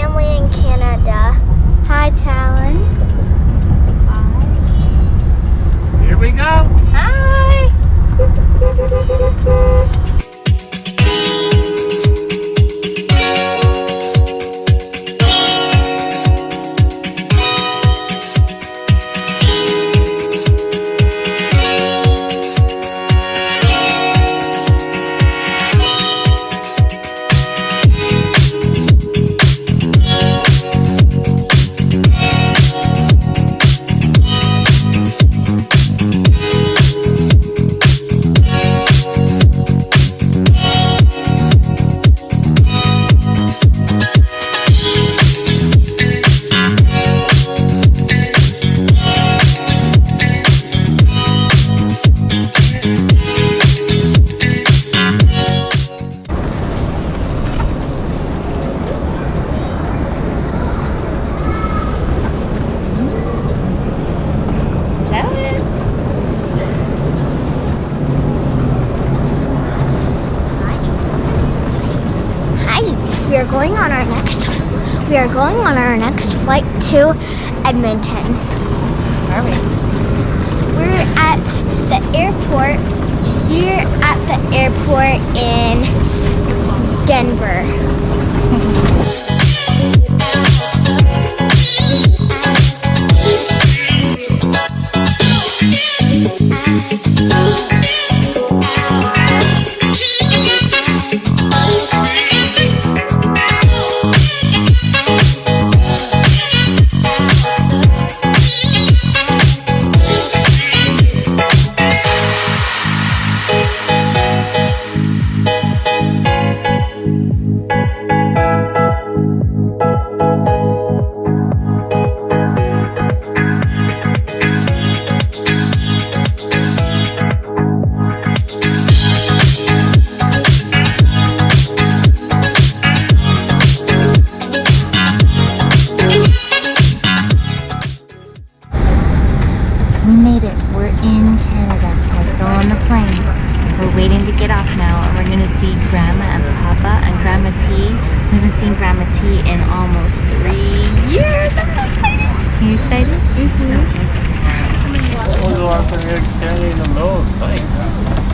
family in Canada. Hi, Talon. Hi. Here we go. Hi. We are going on our next flight to Edmonton. Are we? We're at the airport. We're at the airport in Denver. We made it. We're in Canada. We're still on the plane. We're waiting to get off now, and we're gonna see Grandma and Papa and Grandma T. We haven't seen Grandma T in almost 3 years. I'm so excited. Are you excited? We'll go out there and carry in the nose.